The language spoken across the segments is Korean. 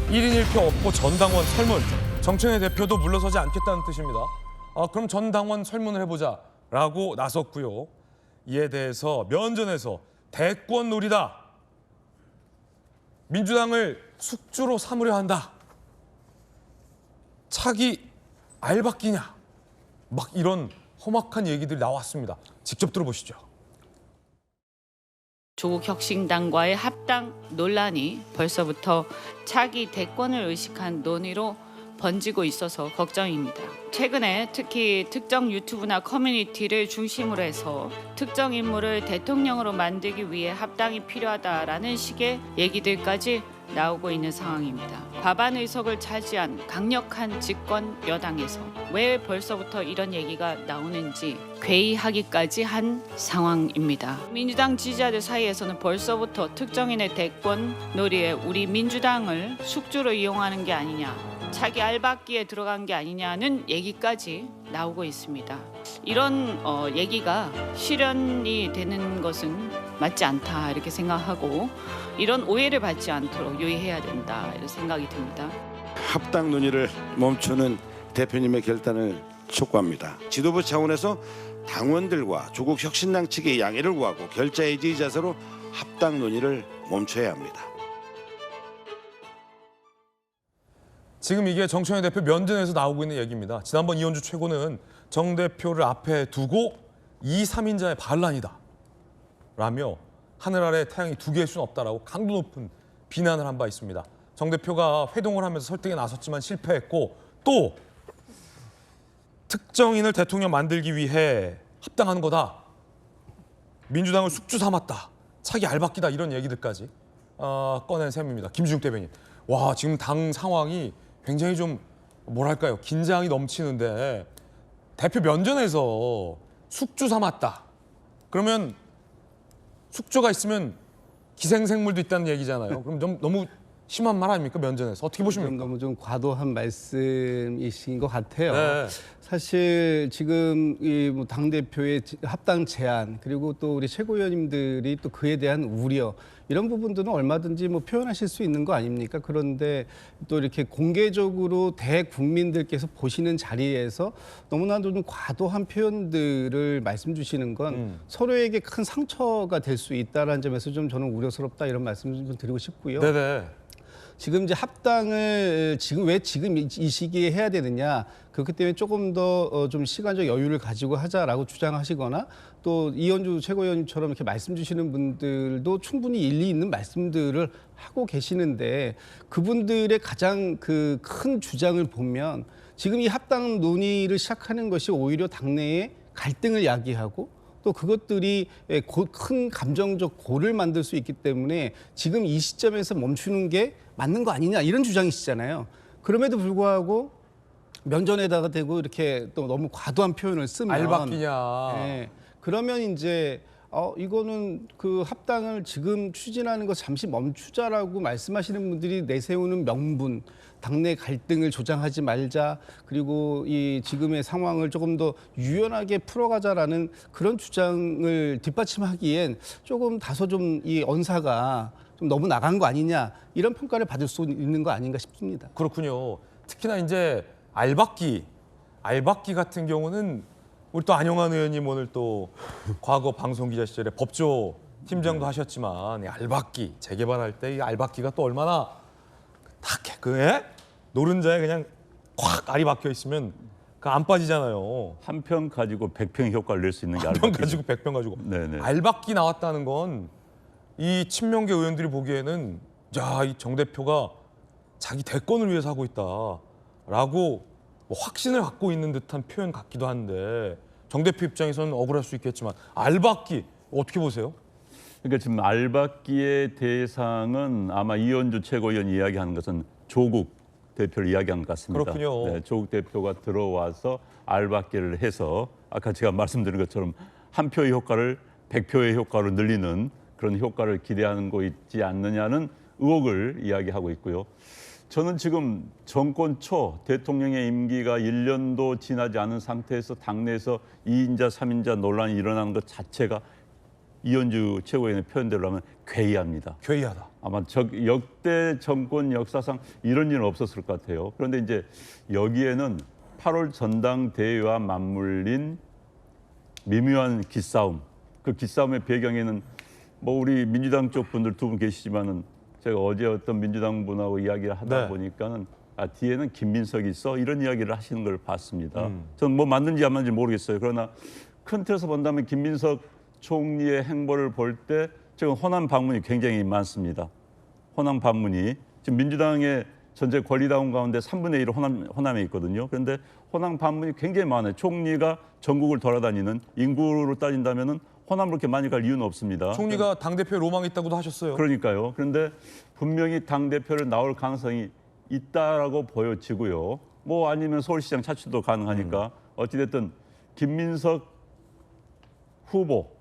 1인 1표 없고 전당원 설문. 정청래 대표도 물러서지 않겠다는 뜻입니다. 그럼 전당원 설문을 해보자라고 나섰고요. 이에 대해서 면전에서 대권 놀이다. 민주당을 숙주로 삼으려 한다. 차기 알박기냐. 막 이런 험악한 얘기들이 나왔습니다. 직접 들어보시죠. 조국 혁신당과의 합당 논란이 벌써부터 차기 대권을 의식한 논의로 번지고 있어서 걱정입니다. 최근에 특히 특정 유튜브나 커뮤니티를 중심으로 해서 특정 인물을 대통령으로 만들기 위해 합당이 필요하다라는 식의 얘기들까지 나오고 있는 상황입니다. 과반 의석을 차지한 강력한 집권 여당에서 왜 벌써부터 이런 얘기가 나오는지 회의하기까지 한 상황입니다. 민주당 지지자들 사이에서는 벌써부터 특정인의 대권 놀이에 우리 민주당을 숙주로 이용하는 게 아니냐, 차기 알박기에 들어간 게 아니냐는 얘기까지 나오고 있습니다. 이런 얘기가 실현이 되는 것은 맞지 않다 이렇게 생각하고 이런 오해를 받지 않도록 유의해야 된다 이런 생각이 듭니다. 합당 논의를 멈추는 대표님의 결단을 촉구합니다. 지도부 차원에서 당원들과 조국 혁신당 측의 양해를 구하고 결자의 지지자세로 합당 논의를 멈춰야 합니다. 지금 이게 정청래 대표 면전에서 나오고 있는 얘기입니다. 지난번 이현주 최고는 정 대표를 앞에 두고 2, 3인자의 반란이다 라며 하늘 아래 태양이 두 개일 수는 없다라고 강도 높은 비난을 한 바 있습니다. 정 대표가 회동을 하면서 설득에 나섰지만 실패했고 또 특정인을 대통령 만들기 위해 합당하는 거다. 민주당을 숙주 삼았다. 차기 알박기다. 이런 얘기들까지 꺼낸 셈입니다. 김준욱 대변인. 와, 지금 당 상황이 굉장히 좀 뭐랄까요. 긴장이 넘치는데 대표 면전에서 숙주 삼았다. 그러면 숙주가 있으면 기생생물도 있다는 얘기잖아요. 그럼 좀 너무 심한 말 아닙니까? 면전에서. 어떻게 보십니까? 너무 좀 과도한 말씀이신 것 같아요. 네. 사실 지금 이 당 대표의 합당 제안 그리고 또 우리 최고위원님들이 또 그에 대한 우려 이런 부분들은 얼마든지 뭐 표현하실 수 있는 거 아닙니까? 그런데 또 이렇게 공개적으로 대국민들께서 보시는 자리에서 너무나도 좀 과도한 표현들을 말씀 주시는 건 서로에게 큰 상처가 될 수 있다는 점에서 좀 저는 우려스럽다 이런 말씀 좀 드리고 싶고요. 네네. 지금 이제 합당을 왜 지금 이 시기에 해야 되느냐, 그렇기 때문에 조금 더 좀 시간적 여유를 가지고 하자라고 주장하시거나 또 이현주 최고위원님처럼 이렇게 말씀 주시는 분들도 충분히 일리 있는 말씀들을 하고 계시는데 그분들의 가장 그 큰 주장을 보면 지금 이 합당 논의를 시작하는 것이 오히려 당내에 갈등을 야기하고 또 그것들이 큰 감정적 고를 만들 수 있기 때문에 지금 이 시점에서 멈추는 게 맞는 거 아니냐 이런 주장이시잖아요. 그럼에도 불구하고 면전에다가 대고 이렇게 또 너무 과도한 표현을 쓰면 알박기냐. 네, 그러면 이제 이거는 그 합당을 지금 추진하는 거 잠시 멈추자라고 말씀하시는 분들이 내세우는 명분, 당내 갈등을 조장하지 말자, 그리고 이 지금의 상황을 조금 더 유연하게 풀어가자라는 그런 주장을 뒷받침하기엔 조금 다소 좀 이 언사가 좀 너무 나간 거 아니냐 이런 평가를 받을 수 있는 거 아닌가 싶습니다. 그렇군요. 특히나 이제 알박기 같은 경우는 우리 또 안영환 의원님 오늘 또 과거 방송 기자 시절에 법조 팀장도 하셨지만 이 알박기 재개발할 때 이 알박기가 또 얼마나 딱 노른자에 그냥 콱 알이 박혀 있으면 그 안 빠지잖아요. 한 평 가지고 100평 효과를 낼 수 있는 게 한 평 알박기죠. 가지고 100평 가지고 네네. 알박기 나왔다는 건 이 친명계 의원들이 보기에는 야, 이 정 대표가 자기 대권을 위해서 하고 있다라고 뭐 확신을 갖고 있는 듯한 표현 같기도 한데 정 대표 입장에서는 억울할 수 있겠지만 알박기 어떻게 보세요? 그러니까 지금 알박기의 대상은 아마 이현주 최고위원이 이야기하는 것은 조국 대표를 이야기한 것 같습니다. 그렇군요. 네, 조국 대표가 들어와서 알박기를 해서 아까 제가 말씀드린 것처럼 한 표의 효과를 100표의 효과로 늘리는 그런 효과를 기대하는 거 있지 않느냐는 의혹을 이야기하고 있고요. 저는 지금 정권 초 대통령의 임기가 1년도 지나지 않은 상태에서 당내에서 2인자, 3인자 논란이 일어나는 것 자체가 이현주 최고위원의 표현대로 하면 괴이합니다. 괴이하다. 아마 역대 정권 역사상 이런 일은 없었을 것 같아요. 그런데 이제 여기에는 8월 전당대회와 맞물린 미묘한 기싸움, 그 기싸움의 배경에는 뭐 우리 민주당 쪽 분들 두 분 계시지만은 제가 어제 어떤 민주당 분하고 이야기를 하다 네. 보니까는 뒤에는 김민석이 있어 이런 이야기를 하시는 걸 봤습니다. 저는 뭐 맞는지 안 맞는지 모르겠어요. 그러나 큰 틀에서 본다면 김민석 총리의 행보를 볼 때 지금 호남 방문이 굉장히 많습니다. 호남 방문이 지금 민주당의 전체 권리당원 가운데 3분의 1은 호남에 있거든요. 그런데 호남 방문이 굉장히 많아요. 총리가 전국을 돌아다니는 인구로 따진다면은 호남으로 그렇게 많이 갈 이유는 없습니다. 총리가 당대표에 로망이 있다고도 하셨어요. 그러니까요. 그런데 분명히 당 대표를 나올 가능성이 있다라고 보여지고요. 뭐 아니면 서울시장 차출도 가능하니까 어찌됐든 김민석 후보,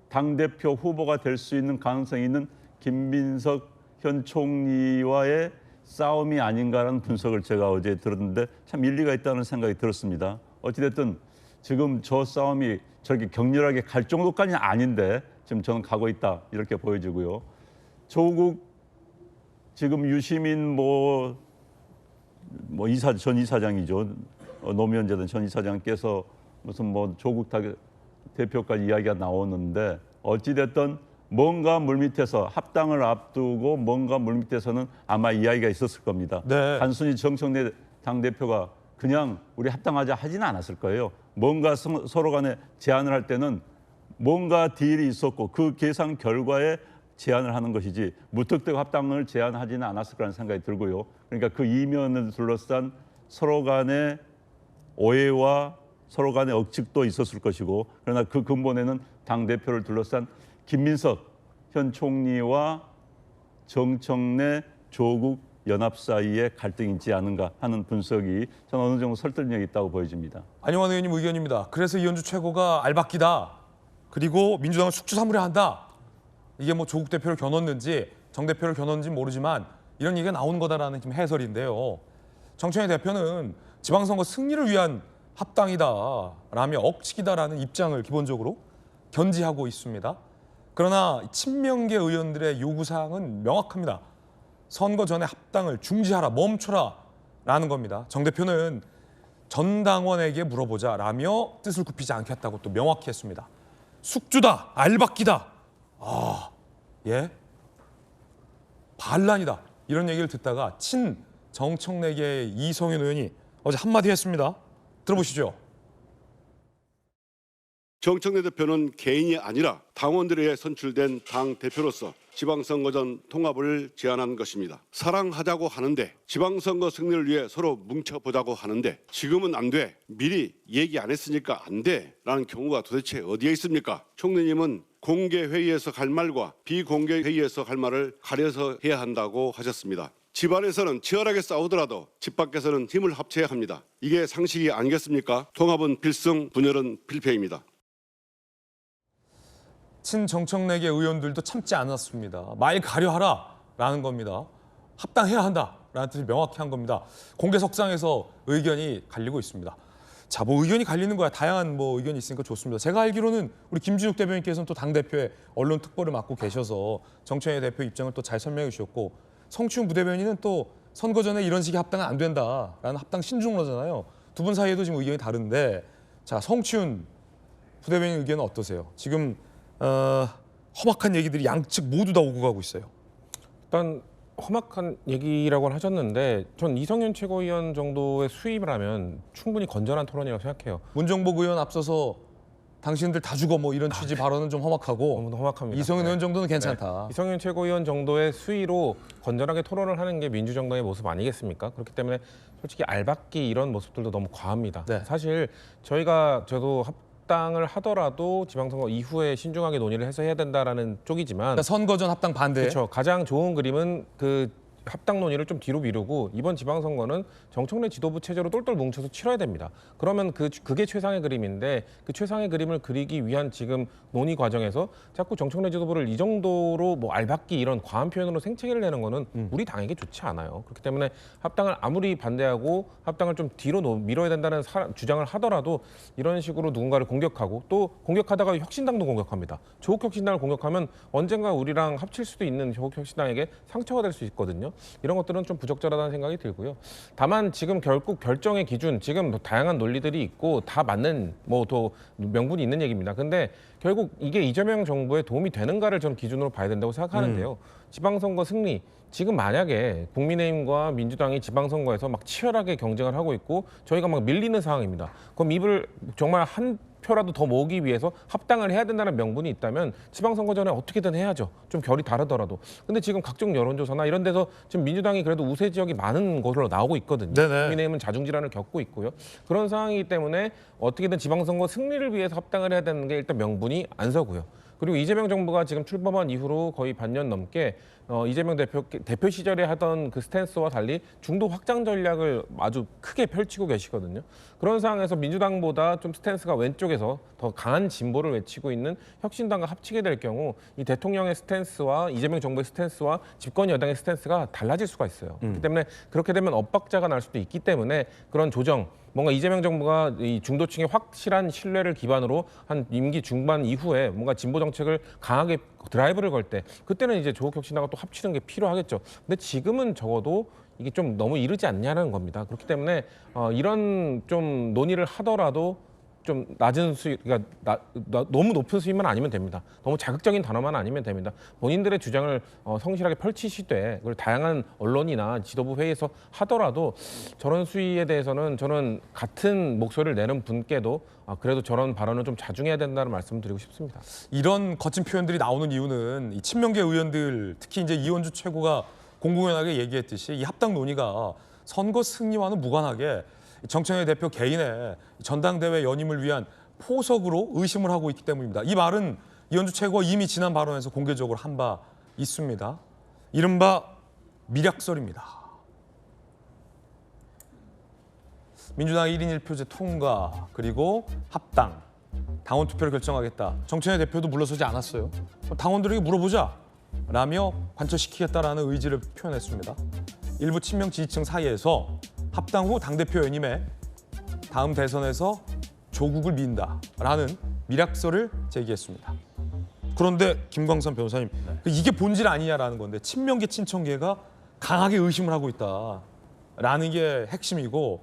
당 대표 후보가 될 수 있는 가능성이 있는 김민석 현 총리와의 싸움이 아닌가라는 분석을 제가 어제 들었는데 참 일리가 있다는 생각이 들었습니다. 어찌됐든 지금 저 싸움이 저렇게 격렬하게 갈 정도까지는 아닌데 지금 저는 가고 있다 이렇게 보여지고요. 조국 지금 유시민 전 이사장이죠. 노무현 재단 전 이사장께서 무슨 뭐 조국 대표까지 이야기가 나오는데 어찌됐든 뭔가 물밑에서 합당을 앞두고 뭔가 물밑에서는 아마 이야기가 있었을 겁니다. 네. 단순히 정청래 당대표가 그냥 우리 합당하자 하지는 않았을 거예요. 뭔가 서로 간에 제안을 할 때는 뭔가 딜이 있었고 그 계산 결과에 제안을 하는 것이지 무턱대고 합당을 제안하지는 않았을 거라는 생각이 들고요. 그러니까 그 이면을 둘러싼 서로 간의 오해와 서로 간의 억측도 있었을 것이고 그러나 그 근본에는 당대표를 둘러싼 김민석 현 총리와 정청래 조국 연합 사이의 갈등이 있지 않은가 하는 분석이 저는 어느 정도 설득력이 있다고 보여집니다. 안영환 의원님 의견입니다. 그래서 이현주 최고가 알박기다. 그리고 민주당을 숙주 삼으려 한다. 이게 뭐 조국 대표를 겨눴는지 정 대표를 겨눴는지 모르지만 이런 얘기가 나오는 거다라는 지금 해설인데요. 정청래 대표는 지방선거 승리를 위한 합당이다라며 억측이다라는 입장을 기본적으로 견지하고 있습니다. 그러나 친명계 의원들의 요구사항은 명확합니다. 선거 전에 합당을 중지하라, 멈춰라 라는 겁니다. 정 대표는 전 당원에게 물어보자라며 뜻을 굽히지 않겠다고 또 명확히 했습니다. 숙주다, 알박기다. 예? 반란이다. 이런 얘기를 듣다가 친 정청래계의 이성윤 의원이 어제 한마디 했습니다. 들어보시죠. 정청래 대표는 개인이 아니라 당원들에 의해 선출된 당 대표로서 지방선거전 통합을 제안한 것입니다. 사랑하자고 하는데 지방선거 승리를 위해 서로 뭉쳐보자고 하는데 지금은 안 돼. 미리 얘기 안 했으니까 안 돼. 라는 경우가 도대체 어디에 있습니까? 총리님은 공개 회의에서 갈 말과 비공개 회의에서 갈 말을 가려서 해야 한다고 하셨습니다. 집안에서는 치열하게 싸우더라도 집 밖에서는 힘을 합쳐야 합니다. 이게 상식이 아니겠습니까? 통합은 필승, 분열은 필패입니다. 친정청래계 의원들도 참지 않았습니다. 말 가려하라라는 겁니다. 합당해야 한다라는 뜻을 명확히 한 겁니다. 공개석상에서 의견이 갈리고 있습니다. 자, 뭐 의견이 갈리는 거야. 다양한 뭐 의견이 있으니까 좋습니다. 제가 알기로는 우리 김진욱 대변인께서는 또 당대표의 언론 특보를 맡고 계셔서 정청래 대표 입장을 또 잘 설명해 주셨고 성추윤 부대변인은 또 선거 전에 이런 식의 합당은 안 된다라는 합당 신중러잖아요. 두 분 사이에도 지금 의견이 다른데 자, 성추윤 부대변인 의견은 어떠세요? 지금 험악한 얘기들이 양측 모두 다 오고 가고 있어요. 일단 험악한 얘기라고는 하셨는데 전 이성윤 최고위원 정도의 수입을 하면 충분히 건전한 토론이라고 생각해요. 문정복 의원 앞서서 당신들 다 죽어 뭐 이런 취지 발언은 좀 험악하고 너무 험악합니다. 이성윤 네. 의원 정도는 괜찮다. 이성윤 최고위원 정도의 수위로 건전하게 토론을 하는 게 민주정당의 모습 아니겠습니까? 그렇기 때문에 솔직히 알박기 이런 모습들도 너무 과합니다. 네. 사실 저도 합당을 하더라도 지방선거 이후에 신중하게 논의를 해서 해야 된다라는 쪽이지만 그러니까 선거 전 합당 반대. 그렇죠. 가장 좋은 그림은 그 합당 논의를 좀 뒤로 미루고 이번 지방선거는 정청래 지도부 체제로 똘똘 뭉쳐서 치러야 됩니다. 그러면 그게 최상의 그림인데 그 최상의 그림을 그리기 위한 지금 논의 과정에서 자꾸 정청래 지도부를 이 정도로 뭐 알박기 이런 과한 표현으로 생채기를 내는 거는 우리 당에게 좋지 않아요. 그렇기 때문에 합당을 아무리 반대하고 합당을 좀 뒤로 밀어야 된다는 주장을 하더라도 이런 식으로 누군가를 공격하고 또 공격하다가 혁신당도 공격합니다. 조국혁신당을 공격하면 언젠가 우리랑 합칠 수도 있는 조국혁신당에게 상처가 될 수 있거든요. 이런 것들은 좀 부적절하다는 생각이 들고요. 다만 지금 결국 결정의 기준, 지금 뭐 다양한 논리들이 있고 다 맞는 뭐 또 명분이 있는 얘기입니다. 근데 결국 이게 이재명 정부에 도움이 되는가를 저는 기준으로 봐야 된다고 생각하는데요. 지방선거 승리, 지금 만약에 국민의힘과 민주당이 지방선거에서 막 치열하게 경쟁을 하고 있고 저희가 막 밀리는 상황입니다. 그럼 입을 정말 한 표라도 더 모으기 위해서 합당을 해야 된다는 명분이 있다면 지방선거 전에 어떻게든 해야죠. 좀 결이 다르더라도. 근데 지금 각종 여론조사나 이런 데서 지금 민주당이 그래도 우세 지역이 많은 것으로 나오고 있거든요. 네네. 국민의힘은 자중질환을 겪고 있고요. 그런 상황이기 때문에 어떻게든 지방선거 승리를 위해서 합당을 해야 되는 게 일단 명분이 안 서고요. 그리고 이재명 정부가 지금 출범한 이후로 거의 반년 넘게 이재명 대표 시절에 하던 그 스탠스와 달리 중도 확장 전략을 아주 크게 펼치고 계시거든요. 그런 상황에서 민주당보다 좀 스탠스가 왼쪽에서 더 강한 진보를 외치고 있는 혁신당과 합치게 될 경우 이 대통령의 스탠스와 이재명 정부의 스탠스와 집권 여당의 스탠스가 달라질 수가 있어요. 그렇기 때문에 그렇게 되면 엇박자가 날 수도 있기 때문에 그런 조정, 뭔가 이재명 정부가 이 중도층의 확실한 신뢰를 기반으로 한 임기 중반 이후에 뭔가 진보 정책을 강하게 드라이브를 걸 때 그때는 이제 조국혁신당과 또 합치는 게 필요하겠죠. 근데 지금은 적어도 이게 좀 너무 이르지 않냐는 겁니다. 그렇기 때문에 이런 좀 논의를 하더라도 좀 낮은 수위, 그러니까 너무 높은 수위만 아니면 됩니다. 너무 자극적인 단어만 아니면 됩니다. 본인들의 주장을 성실하게 펼치시되 그걸 다양한 언론이나 지도부 회의에서 하더라도 저런 수위에 대해서는 저는 같은 목소리를 내는 분께도 그래도 저런 발언은 좀 자중해야 된다는 말씀을 드리고 싶습니다. 이런 거친 표현들이 나오는 이유는 이 친명계 의원들, 특히 이제 이원주 최고가 공공연하게 얘기했듯이 이 합당 논의가 선거 승리와는 무관하게 정청래 대표 개인의 전당대회 연임을 위한 포석으로 의심을 하고 있기 때문입니다. 이 말은 이원주 최고가 이미 지난 발언에서 공개적으로 한 바 있습니다. 이른바 미략설입니다. 민주당 1인 1표제 통과, 그리고 합당, 당원 투표를 결정하겠다. 정청래 대표도 물러서지 않았어요. 당원들에게 물어보자 라며 관철시키겠다라는 의지를 표현했습니다. 일부 친명 지지층 사이에서 합당 후 당대표 연임에 다음 대선에서 조국을 민다라는 미략설을 제기했습니다. 그런데 김광선 변호사님, 이게 본질 아니냐라는 건데 친명계 친청계가 강하게 의심을 하고 있다라는 게 핵심이고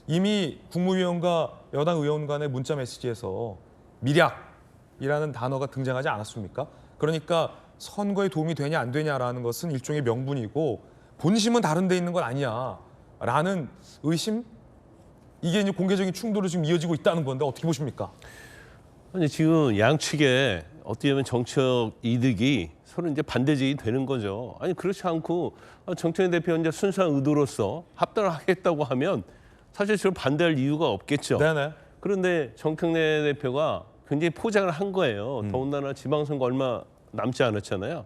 이미 국무위원과 여당 의원 간의 문자 메시지에서 미략이라는 단어가 등장하지 않았습니까? 그러니까 선거에 도움이 되냐 안 되냐라는 것은 일종의 명분이고 본심은 다른 데 있는 건 아니야라는 의심, 이게 이제 공개적인 충돌로 지금 이어지고 있다는 건데 어떻게 보십니까? 아니 지금 양측에 어떻게 보면 정치적 이득이 서로 이제 반대적이 되는 거죠. 아니 그렇지 않고 정청래 대표 이제 순수한 의도로서 합당을 하겠다고 하면 사실 저를 반대할 이유가 없겠죠. 네네. 그런데 정청래 대표가 굉장히 포장을 한 거예요. 더군다나 지방선거 얼마 남지 않았잖아요.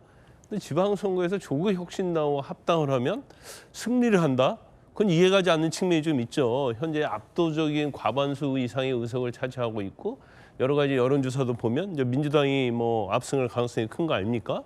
근데 지방선거에서 조국혁신당과 합당을 하면 승리를 한다? 그건 이해가지 않는 측면이 좀 있죠. 현재 압도적인 과반수 이상의 의석을 차지하고 있고 여러 가지 여론조사도 보면 이제 민주당이 뭐 압승할 가능성이 큰 거 아닙니까?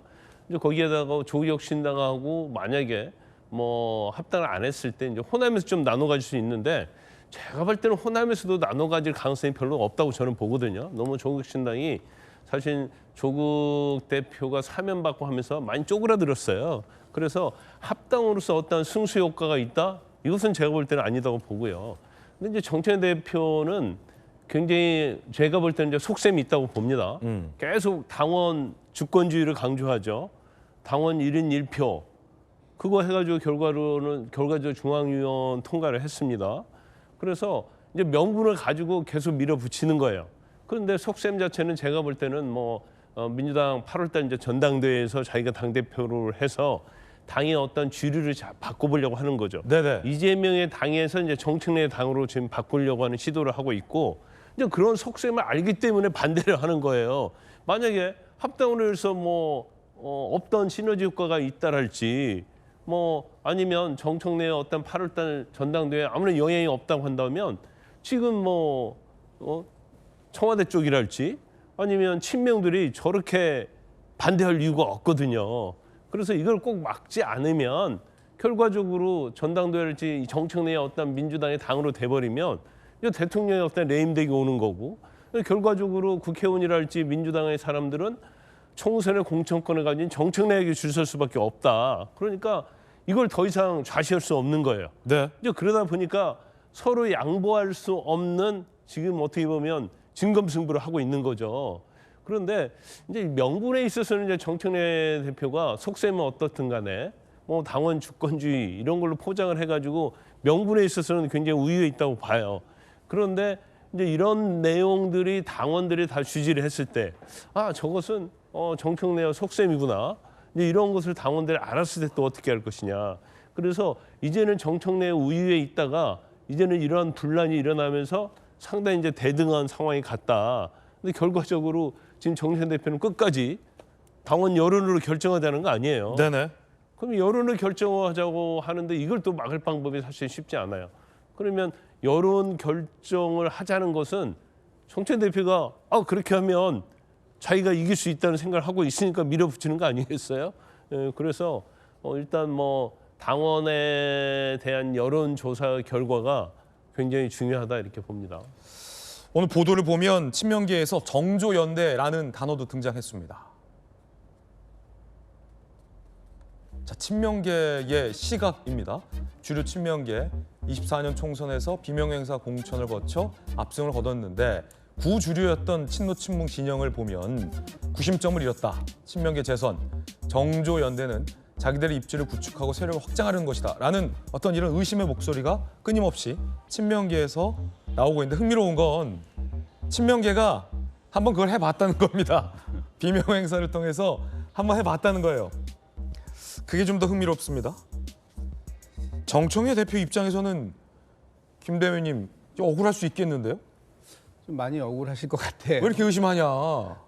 이제 거기에다가 조국혁신당하고 만약에 뭐 합당을 안 했을 때 이제 호남에서 좀 나눠 가질 수 있는데 제가 볼 때는 호남에서도 나눠 가질 가능성이 별로 없다고 저는 보거든요. 너무 조국혁신당이 사실 조국 대표가 사면받고 하면서 많이 쪼그라들었어요. 그래서 합당으로서 어떤 승수 효과가 있다? 이것은 제가 볼 때는 아니다고 보고요. 근데 이제 정청래 대표는 굉장히 제가 볼 때는 이제 속셈이 있다고 봅니다. 계속 당원 주권주의를 강조하죠. 당원 1인 1표. 그거 해가지고 결과적으로 중앙위원 통과를 했습니다. 그래서 이제 명분을 가지고 계속 밀어붙이는 거예요. 그런데 속셈 자체는 제가 볼 때는 민주당 8월달 이제 전당대회에서 자기가 당대표를 해서 당의 어떤 주류를 바꿔보려고 하는 거죠. 네네. 이재명의 당에서 이제 정청래 당으로 지금 바꾸려고 하는 시도를 하고 있고 이제 그런 속셈을 알기 때문에 반대를 하는 거예요. 만약에 합당으로 해서 없던 시너지 효과가 있다랄지 뭐 아니면 정청래의 어떤 8월달 전당대회에 아무런 영향이 없다고 한다면 지금 뭐 청와대 쪽이랄지 아니면 친명들이 저렇게 반대할 이유가 없거든요. 그래서 이걸 꼭 막지 않으면 결과적으로 전당대회랄지 정청래의 어떤 민주당의 당으로 돼버리면 이제 대통령의 어떤 레임덕이 오는 거고 결과적으로 국회의원이랄지 민주당의 사람들은 총선의 공천권을 가진 정청래에게 줄 설 수밖에 없다. 그러니까 이걸 더 이상 좌시할 수 없는 거예요. 네. 이제 그러다 보니까 서로 양보할 수 없는 지금 어떻게 보면 진검승부를 하고 있는 거죠. 그런데 이제 명분에 있어서는 이제 정청래 대표가 속셈은 어떻든 간에 뭐 당원 주권주의 이런 걸로 포장을 해가지고 명분에 있어서는 굉장히 우위에 있다고 봐요. 그런데 이제 이런 내용들이 당원들이 다 주지를 했을 때 저것은 정청래의 속셈이구나. 이제 이런 것을 당원들이 알았을 때 또 어떻게 할 것이냐. 그래서 이제는 정청래의 우위에 있다가 이제는 이러한 분란이 일어나면서 상당히 이제 대등한 상황이 갔다. 근데 결과적으로 지금 정청래 대표는 끝까지 당원 여론으로 결정하자는 거 아니에요. 네네. 그럼 여론을 결정하자고 하는데 이걸 또 막을 방법이 사실 쉽지 않아요. 그러면 여론 결정을 하자는 것은 정청래 대표가 그렇게 하면 자기가 이길 수 있다는 생각을 하고 있으니까 밀어붙이는 거 아니겠어요? 그래서 일단 뭐 당원에 대한 여론조사 결과가 굉장히 중요하다 이렇게 봅니다. 오늘 보도를 보면 친명계에서 정조연대라는 단어도 등장했습니다. 자, 친명계의 시각입니다. 주류 친명계 24년 총선에서 비명행사 공천을 거쳐 압승을 거뒀는데 구주류였던 친노친문 진영을 보면 구심점을 잃었다. 친명계 재선, 정조연대는 자기들의 입지를 구축하고 세력을 확장하려는 것이다. 라는 어떤 이런 의심의 목소리가 끊임없이 친명계에서 나오고 있는데 흥미로운 건 친명계가 한번 그걸 해봤다는 겁니다. 비명행사를 통해서 한번 해봤다는 거예요. 그게 좀 더 흥미롭습니다. 정청래 대표 입장에서는 김 대표님 억울할 수 있겠는데요? 좀 많이 억울하실 것 같아요. 왜 이렇게 의심하냐?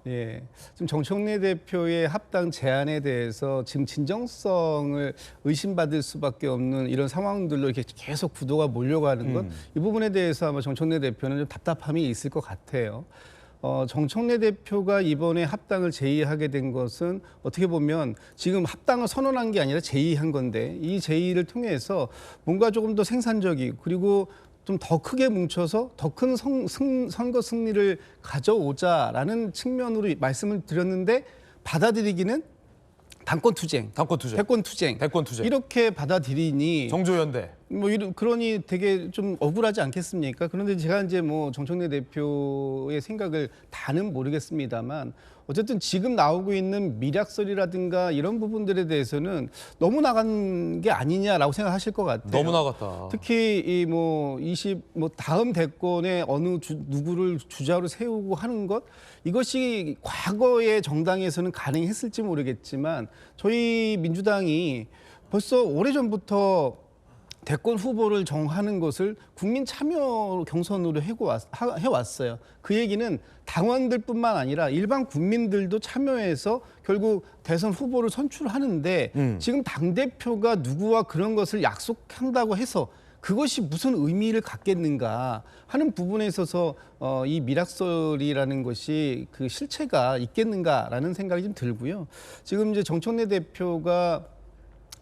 예, 지금 정청래 대표의 합당 제안에 대해서 지금 진정성을 의심받을 수밖에 없는 이런 상황들로 이렇게 계속 구도가 몰려가는 것, 이 부분에 대해서 아마 정청래 대표는 좀 답답함이 있을 것 같아요. 정청래 대표가 이번에 합당을 제의하게 된 것은 어떻게 보면 지금 합당을 선언한 게 아니라 제의한 건데 이 제의를 통해서 뭔가 조금 더 생산적이고 그리고 좀 더 크게 뭉쳐서 더 큰 선거 승리를 가져오자라는 측면으로 말씀을 드렸는데 받아들이기는 당권투쟁, 대권투쟁 이렇게 받아들이니 정조연대. 뭐 그러니 되게 좀 억울하지 않겠습니까? 그런데 제가 이제 뭐 정청래 대표의 생각을 다는 모르겠습니다만 어쨌든 지금 나오고 있는 미략설이라든가 이런 부분들에 대해서는 너무 나간 게 아니냐라고 생각하실 것 같아요. 너무 나갔다. 특히 이 다음 대권에 어느 누구를 주자로 세우고 하는 것 이것이 과거의 정당에서는 가능했을지 모르겠지만 저희 민주당이 벌써 오래전부터 대권 후보를 정하는 것을 국민 참여 경선으로 해왔어요. 그 얘기는 당원들뿐만 아니라 일반 국민들도 참여해서 결국 대선 후보를 선출하는데 지금 당대표가 누구와 그런 것을 약속한다고 해서 그것이 무슨 의미를 갖겠는가 하는 부분에 있어서 이 미락설이라는 것이 그 실체가 있겠는가라는 생각이 좀 들고요. 지금 이제 정청래 대표가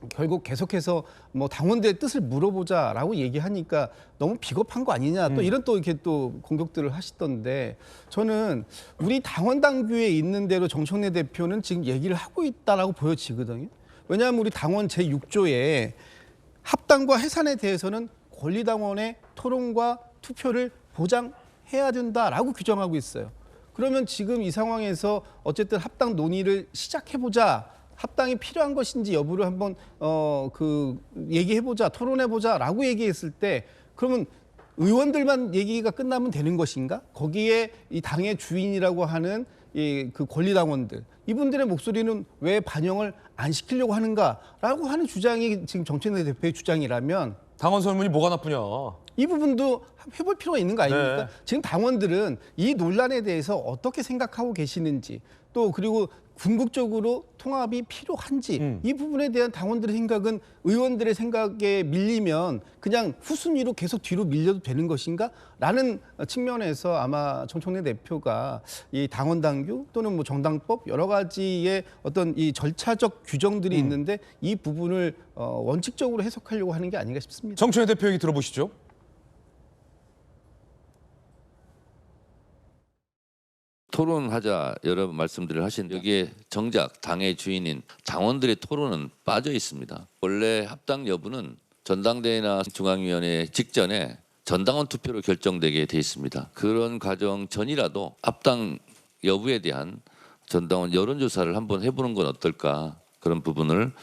결국 계속해서 뭐 당원들의 뜻을 물어보자라고 얘기하니까 너무 비겁한 거 아니냐 또 이런 또 이렇게 또 공격들을 하시던데 저는 우리 당원 당규에 있는 대로 정청래 대표는 지금 얘기를 하고 있다라고 보여지거든요. 왜냐하면 우리 당원 제6조에 합당과 해산에 대해서는 권리당원의 토론과 투표를 보장해야 된다라고 규정하고 있어요. 그러면 지금 이 상황에서 어쨌든 합당 논의를 시작해보자. 합당이 필요한 것인지 여부를 한번 얘기해보자, 토론해보자라고 얘기했을 때 그러면 의원들만 얘기가 끝나면 되는 것인가? 거기에 이 당의 주인이라고 하는 그 권리당원들 이분들의 목소리는 왜 반영을 안 시키려고 하는가라고 하는 주장이 지금 정청래 대표의 주장이라면 당원 설문이 뭐가 나쁘냐? 이 부분도 해볼 필요가 있는 거 아닙니까? 네. 지금 당원들은 이 논란에 대해서 어떻게 생각하고 계시는지 또 그리고 궁극적으로 통합이 필요한지 이 부분에 대한 당원들의 생각은 의원들의 생각에 밀리면 그냥 후순위로 계속 뒤로 밀려도 되는 것인가? 라는 측면에서 아마 정청래 대표가 이 당원 당규 또는 뭐 정당법 여러 가지의 어떤 이 절차적 규정들이 있는데 이 부분을 원칙적으로 해석하려고 하는 게 아닌가 싶습니다. 정청래 대표 얘기 들어보시죠. 토론하자 여러 말씀들을 하신 여기에 정작 당의 주인인 당원들의 토론은 빠져 있습니다. 원래 합당 여부는 전당대회나 중앙위원회 직전에 전당원 투표로 결정되게 돼 있습니다. 그런 과정 전이라도 합당 여부에 대한 전당원 여론조사를 한번 해보는 건 어떨까, 그런 부분을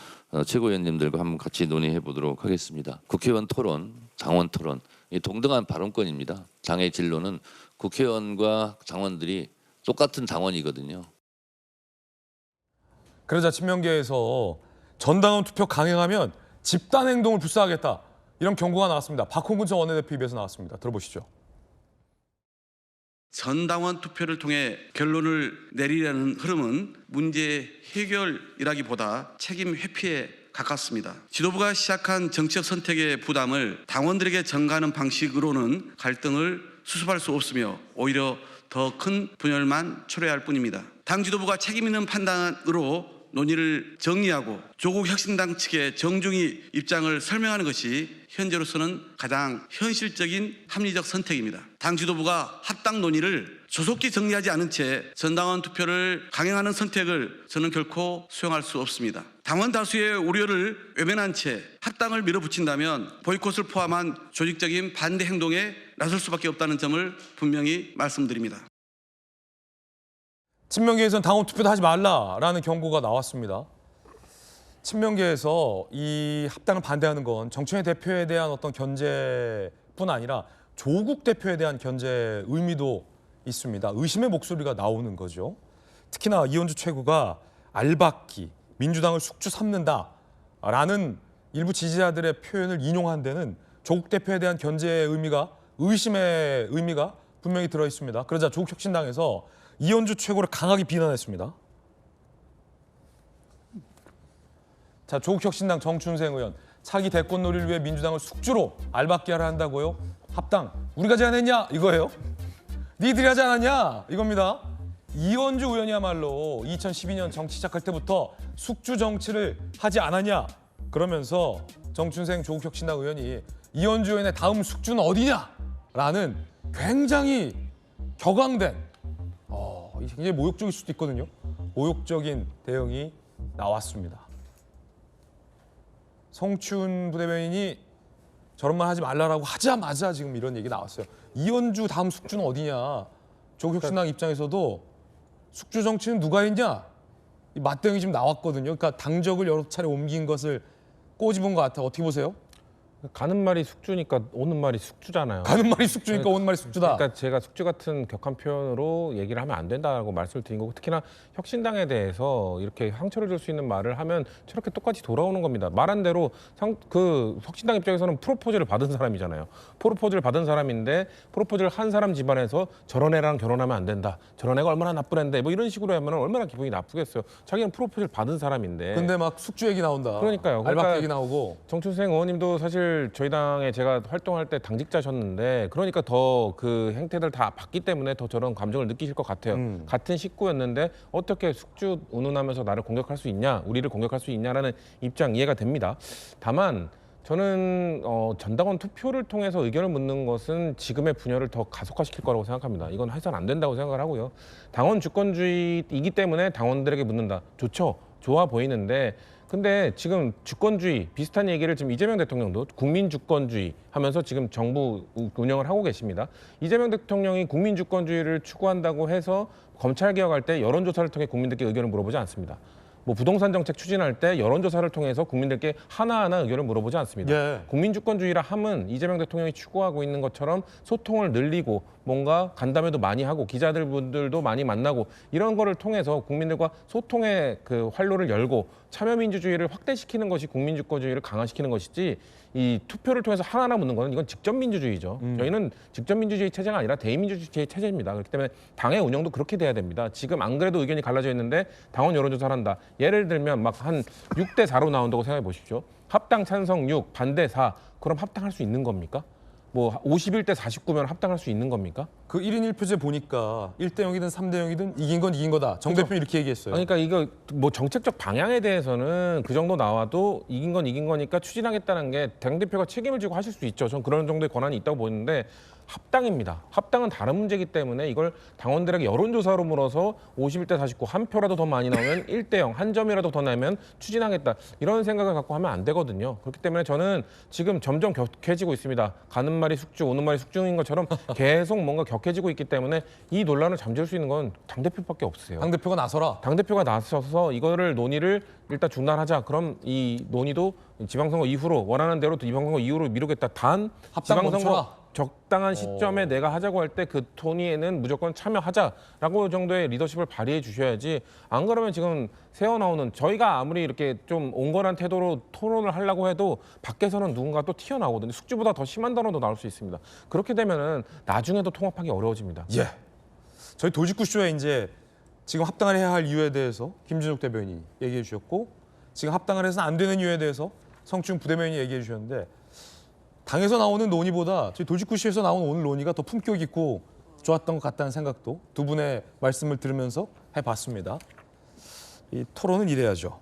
최고위원님들과 한번 같이 논의해 보도록 하겠습니다. 국회의원 토론, 당원 토론, 이 동등한 발언권입니다. 당의 진로는 국회의원과 당원들이 똑같은 당원이거든요. 그러자 친명계에서 전당원 투표 강행하면 집단 행동을 불사하겠다, 이런 경고가 나왔습니다. 박홍근 전 원내대표 입에서 나왔습니다. 들어보시죠. 전당원 투표를 통해 결론을 내리려는 흐름은 문제 해결이라기보다 책임 회피에 가깝습니다. 지도부가 시작한 정치적 선택의 부담을 당원들에게 전가하는 방식으로는 갈등을 수습할 수 없으며 오히려 더 큰 분열만 초래할 뿐입니다. 당 지도부가 책임 있는 판단으로 논의를 정리하고 조국 혁신당 측의 정중히 입장을 설명하는 것이 현재로서는 가장 현실적인 합리적 선택입니다. 당 지도부가 합당 논의를 조속히 정리하지 않은 채 전당원 투표를 강행하는 선택을 저는 결코 수용할 수 없습니다. 당원 다수의 우려를 외면한 채 합당을 밀어붙인다면 보이콧을 포함한 조직적인 반대 행동에 나설 수밖에 없다는 점을 분명히 말씀드립니다. 친명계에서는 당원 투표도 하지 말라라는 경고가 나왔습니다. 친명계에서 이 합당을 반대하는 건 정청래 대표에 대한 어떤 견제뿐 아니라 조국 대표에 대한 견제 의미도 있습니다. 의심의 목소리가 나오는 거죠. 특히나 이현주 최고가 알박기, 민주당을 숙주 삼는다라는 일부 지지자들의 표현을 인용한 데는 조국 대표에 대한 견제의 의미가, 의심의 의미가 분명히 들어 있습니다. 그러자 조국 혁신당에서 이현주 최고를 강하게 비난했습니다. 자, 조국 혁신당 정춘생 의원, 차기 대권놀이를 위해 민주당을 숙주로 알박기하려 한다고요? 합당 우리가 제안했냐 이거예요? 니들이 하지 않았냐 이겁니다. 이현주 의원이야말로 2012년 정치 시작할 때부터 숙주 정치를 하지 않았냐, 그러면서 정춘생 조국 혁신당 의원이 이현주 의원의 다음 숙주는 어디냐라는 굉장히 격앙된, 굉장히 모욕적일 수도 있거든요. 모욕적인 대응이 나왔습니다. 성춘 부대변인이 저런 말 하지 말라라고 하자마자 지금 이런 얘기 나왔어요. 이현주 다음 숙주는 어디냐. 조국 혁신당 입장에서도 숙주 정치는 누가 했냐, 이 맞대응이 지금 나왔거든요. 그러니까 당적을 여러 차례 옮긴 것을 꼬집은 것 같아요. 어떻게 보세요? 가는 말이 숙주니까 오는 말이 숙주잖아요. 가는 말이 숙주니까 오는 말이 숙주다. 그러니까 제가 숙주 같은 격한 표현으로 얘기를 하면 안 된다고 말씀을 드린 거고, 특히나 혁신당에 대해서 이렇게 상처를 줄 수 있는 말을 하면 저렇게 똑같이 돌아오는 겁니다. 말한 대로 그 혁신당 입장에서는 프로포즈를 받은 사람이잖아요. 프로포즈를 받은 사람인데 프로포즈를 한 사람 집안에서 저런 애랑 결혼하면 안 된다, 저런 애가 얼마나 나쁜 애인데 뭐 이런 식으로 하면 얼마나 기분이 나쁘겠어요. 자기는 프로포즈를 받은 사람인데. 근데 막 숙주 얘기 나온다. 그러니까요. 알박 얘기 나오고. 정춘생 의원님도 사실 저희 당에 제가 활동할 때 당직자셨는데, 그러니까 더 그 행태들 다 봤기 때문에 더 저런 감정을 느끼실 것 같아요. 같은 식구였는데 어떻게 숙주 운운하면서 나를 공격할 수 있냐, 우리를 공격할 수 있냐라는 입장 이해가 됩니다. 다만 저는 전당원 투표를 통해서 의견을 묻는 것은 지금의 분열을 더 가속화시킬 거라고 생각합니다. 이건 해서는 안 된다고 생각을 하고요. 당원 주권주의이기 때문에 당원들에게 묻는다. 좋죠. 좋아 보이는데, 근데 지금 주권주의 비슷한 얘기를 지금 이재명 대통령도 국민 주권주의 하면서 지금 정부 운영을 하고 계십니다. 이재명 대통령이 국민 주권주의를 추구한다고 해서 검찰 개혁할 때 여론조사를 통해 국민들께 의견을 물어보지 않습니다. 뭐 부동산 정책 추진할 때 여론조사를 통해서 국민들께 하나하나 의견을 물어보지 않습니다. 예. 국민주권주의라 함은 이재명 대통령이 추구하고 있는 것처럼 소통을 늘리고 뭔가 간담회도 많이 하고 기자들분들도 많이 만나고 이런 거를 통해서 국민들과 소통의 그 활로를 열고 참여민주주의를 확대시키는 것이 국민주권주의를 강화시키는 것이지 이 투표를 통해서 하나하나 묻는 거는 이건 직접민주주의죠. 저희는 직접민주주의 체제가 아니라 대의민주주의 체제입니다. 그렇기 때문에 당의 운영도 그렇게 돼야 됩니다. 지금 안 그래도 의견이 갈라져 있는데 당원 여론조사를 한다. 예를 들면 막 한 6대 4로 나온다고 생각해 보십시오. 합당 찬성 6, 반대 4. 그럼 합당할 수 있는 겁니까? 뭐 51대 49면 합당할 수 있는 겁니까? 그 1인 1표제 보니까 1대 0이든 3대 0이든 이긴 건 이긴 거다. 정 대표는 이렇게 얘기했어요. 그러니까 이거 뭐 정책적 방향에 대해서는 그 정도 나와도 이긴 건 이긴 거니까 추진하겠다는 게 당대표가 책임을 지고 하실 수 있죠. 전 그런 정도의 권한이 있다고 보는데 합당입니다. 합당은 다른 문제이기 때문에 이걸 당원들에게 여론조사로 물어서 51대 49 한 표라도 더 많이 나오면 1대 0 한 점이라도 더 내면 추진하겠다. 이런 생각을 갖고 하면 안 되거든요. 그렇기 때문에 저는 지금 점점 격해지고 있습니다. 가는 말이 숙주 오는 말이 숙중인 것처럼 계속 뭔가 격해지고 있기 때문에 이 논란을 잠재울 수 있는 건 당대표밖에 없으세요. 당대표가 나서라. 당대표가 나서서 이거를 논의를 일단 중단하자. 그럼 이 논의도 지방선거 이후로 원하는 대로 지방선거 이후로 미루겠다. 단 합당 지방선거 멈춰라. 적당한 시점에 내가 하자고 할 때 그 토의에는 무조건 참여하자라고 정도의 리더십을 발휘해 주셔야지. 안 그러면 지금 새어 나오는 저희가 아무리 이렇게 좀 온건한 태도로 토론을 하려고 해도 밖에서는 누군가 또 튀어나오거든요. 숙주보다 더 심한 단어도 나올 수 있습니다. 그렇게 되면은 나중에도 통합하기 어려워집니다. 예. 저희 도직구쇼에 이제 지금 합당을 해야 할 이유에 대해서 김준욱 대변인이 얘기해 주셨고 지금 합당을 해서는 안 되는 이유에 대해서 성춘 부대변인이 얘기해 주셨는데 당에서 나오는 논의보다 저희 도직구쇼에서 나온 오늘 논의가 더 품격 있고 좋았던 것 같다는 생각도 두 분의 말씀을 들으면서 해봤습니다. 이 토론은 이래야죠.